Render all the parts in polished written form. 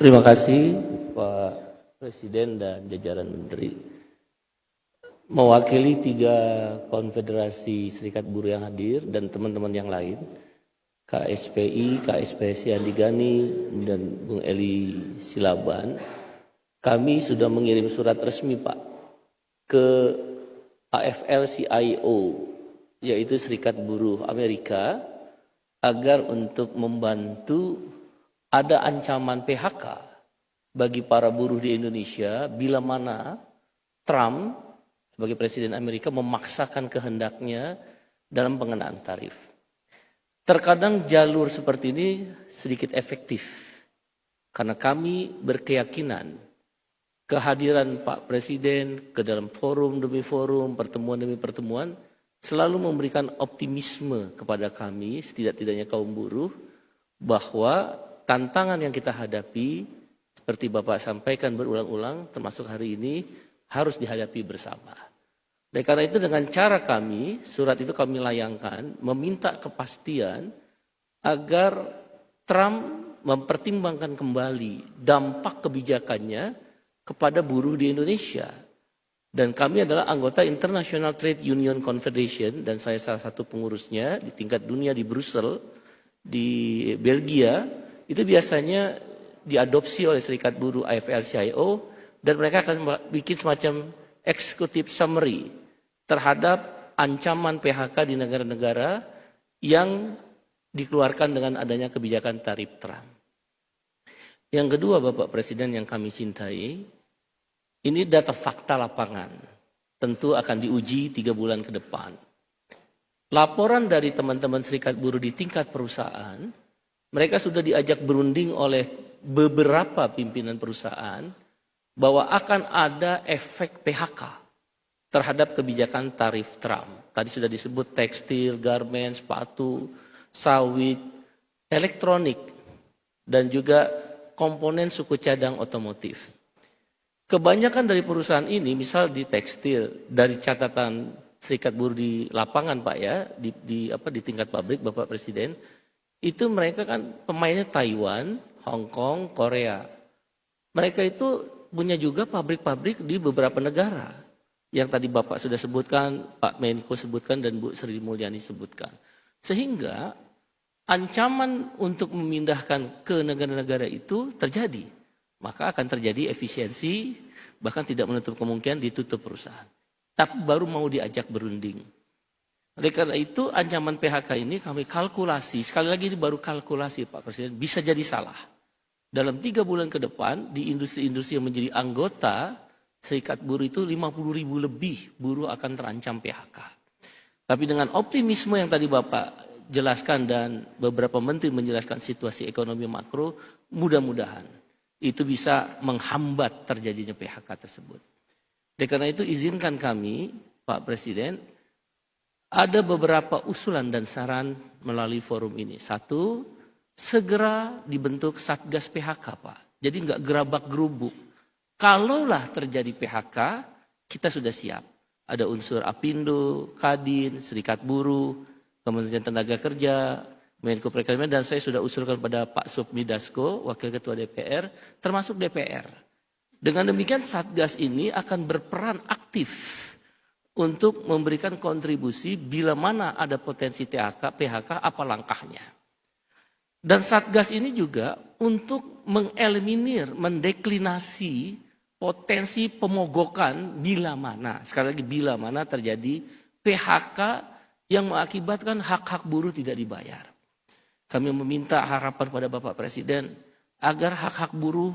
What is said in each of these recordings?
Terima kasih Pak Presiden dan jajaran Menteri. Mewakili 3 konfederasi serikat buruh yang hadir dan teman-teman yang lain, KSPI, KSPSI Andi Gani, dan Bung Eli Silaban, kami sudah mengirim surat resmi Pak ke AFL-CIO, yaitu Serikat Buruh Amerika, agar untuk membantu ada ancaman PHK bagi para buruh di Indonesia bila mana Trump sebagai Presiden Amerika memaksakan kehendaknya dalam pengenaan tarif. Terkadang jalur seperti ini sedikit efektif karena kami berkeyakinan kehadiran Pak Presiden ke dalam forum demi forum, pertemuan demi pertemuan selalu memberikan optimisme kepada kami, setidak-tidaknya kaum buruh, bahwa tantangan yang kita hadapi, seperti Bapak sampaikan berulang-ulang, termasuk hari ini, harus dihadapi bersama. Dan karena itu dengan cara kami, surat itu kami layangkan, meminta kepastian agar Trump mempertimbangkan kembali dampak kebijakannya kepada buruh di Indonesia. Dan kami adalah anggota International Trade Union Confederation, dan saya salah satu pengurusnya di tingkat dunia di Brussel, di Belgia. Itu biasanya diadopsi oleh Serikat Buruh AFL-CIO dan mereka akan bikin semacam executive summary terhadap ancaman PHK di negara-negara yang dikeluarkan dengan adanya kebijakan tarif Trump. Yang kedua, Bapak Presiden yang kami cintai, ini data fakta lapangan, tentu akan diuji 3 bulan ke depan. Laporan dari teman-teman serikat buruh di tingkat perusahaan, mereka sudah diajak berunding oleh beberapa pimpinan perusahaan bahwa akan ada efek PHK terhadap kebijakan tarif Trump. Tadi sudah disebut tekstil, garmen, sepatu, sawit, elektronik, dan juga komponen suku cadang otomotif. Kebanyakan dari perusahaan ini, misal di tekstil, dari catatan serikat buruh di lapangan Pak ya, di tingkat pabrik Bapak Presiden, itu mereka kan pemainnya Taiwan, Hong Kong, Korea. Mereka itu punya juga pabrik-pabrik di beberapa negara. Yang tadi Bapak sudah sebutkan, Pak Menko sebutkan, dan Bu Sri Mulyani sebutkan. Sehingga ancaman untuk memindahkan ke negara-negara itu terjadi. Maka akan terjadi efisiensi, bahkan tidak menutup kemungkinan ditutup perusahaan. Tapi baru mau diajak berunding. Oleh karena itu ancaman PHK ini kami kalkulasi, sekali lagi ini baru kalkulasi Pak Presiden, bisa jadi salah. Dalam 3 bulan ke depan di industri-industri yang menjadi anggota serikat buruh itu 50.000 lebih buruh akan terancam PHK. Tapi dengan optimisme yang tadi Bapak jelaskan dan beberapa menteri menjelaskan situasi ekonomi makro, mudah-mudahan itu bisa menghambat terjadinya PHK tersebut. Oleh karena itu izinkan kami Pak Presiden, ada beberapa usulan dan saran melalui forum ini. 1, segera dibentuk Satgas PHK Pak. Jadi enggak gerabak-gerubuk. Kalaulah terjadi PHK, kita sudah siap. Ada unsur Apindo, Kadin, Serikat Buruh, Kementerian Tenaga Kerja, Menko Perekonomian, dan saya sudah usulkan pada Pak Supmi Dasko, Wakil Ketua DPR, termasuk DPR. Dengan demikian Satgas ini akan berperan aktif untuk memberikan kontribusi bila mana ada potensi PHK, apa langkahnya. Dan Satgas ini juga untuk mengeliminir, mendeklinasi potensi pemogokan bila mana, sekali lagi bila mana terjadi PHK yang mengakibatkan hak-hak buruh tidak dibayar. Kami meminta harapan pada Bapak Presiden agar hak-hak buruh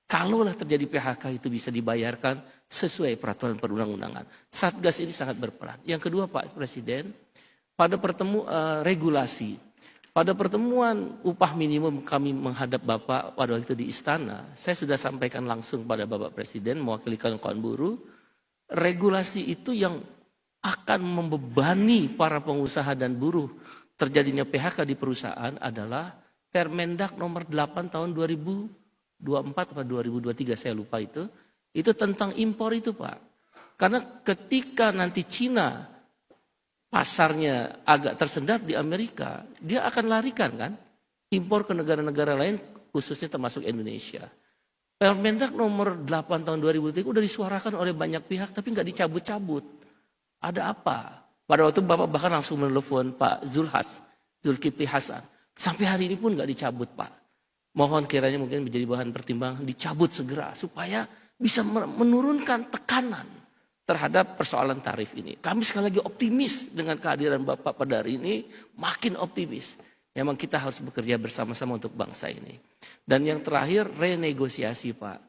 kalaulah terjadi PHK itu bisa dibayarkan sesuai peraturan perundang-undangan. Satgas ini sangat berperan. Yang kedua Pak Presiden, pada regulasi. Pada pertemuan upah minimum kami menghadap Bapak pada waktu itu di istana, saya sudah sampaikan langsung pada Bapak Presiden mewakili kawan buruh, regulasi itu yang akan membebani para pengusaha dan buruh terjadinya PHK di perusahaan adalah Permendak nomor 8 tahun 2024 atau 2023, saya lupa itu tentang impor itu Pak. Karena ketika nanti Cina pasarnya agak tersendat di Amerika, dia akan larikan kan impor ke negara-negara lain khususnya termasuk Indonesia. Permendak nomor 8 tahun 2003 udah disuarakan oleh banyak pihak tapi nggak dicabut-cabut. Ada apa? Pada waktu Bapak bahkan langsung menelepon Pak Zulkifli Hasan. Sampai hari ini pun nggak dicabut Pak. Mohon kiranya mungkin menjadi bahan pertimbangan dicabut segera supaya bisa menurunkan tekanan terhadap persoalan tarif ini. Kami sekali lagi optimis dengan kehadiran Bapak pada hari ini, makin optimis. Memang kita harus bekerja bersama-sama untuk bangsa ini. Dan yang terakhir renegosiasi Pak.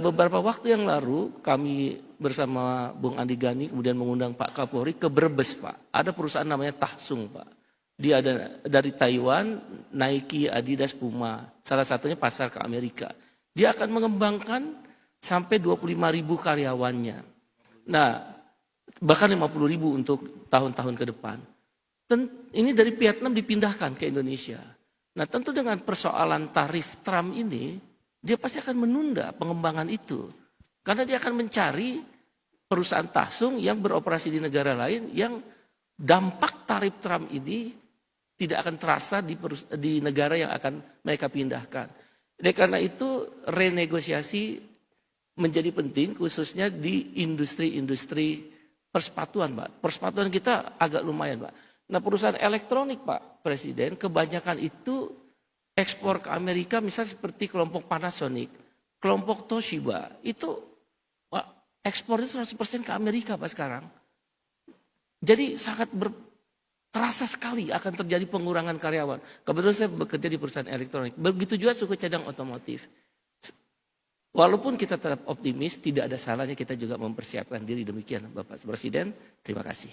Beberapa waktu yang lalu kami bersama Bung Andi Gani kemudian mengundang Pak Kapolri ke Brebes Pak. Ada perusahaan namanya Tahsung Pak. Dia ada dari Taiwan, Nike, Adidas, Puma. Salah satunya pasar ke Amerika. Dia akan mengembangkan sampai 25.000 karyawannya. Nah, bahkan 50.000 untuk tahun-tahun ke depan. Ini dari Vietnam dipindahkan ke Indonesia. Nah, tentu dengan persoalan tarif Trump ini, dia pasti akan menunda pengembangan itu. Karena dia akan mencari perusahaan Tahsung yang beroperasi di negara lain yang dampak tarif Trump ini tidak akan terasa di negara yang akan mereka pindahkan. Oleh karena itu renegosiasi menjadi penting khususnya di industri-industri persepatuan Pak. Persepatuan kita agak lumayan Pak. Nah perusahaan elektronik Pak Presiden kebanyakan itu ekspor ke Amerika misalnya seperti kelompok Panasonic, kelompok Toshiba itu Pak, ekspornya 100% ke Amerika Pak sekarang. Jadi sangat terasa sekali akan terjadi pengurangan karyawan. Kebetulan saya bekerja di perusahaan elektronik. Begitu juga suku cadang otomotif. Walaupun kita tetap optimis, tidak ada salahnya kita juga mempersiapkan diri demikian Bapak Presiden. Terima kasih.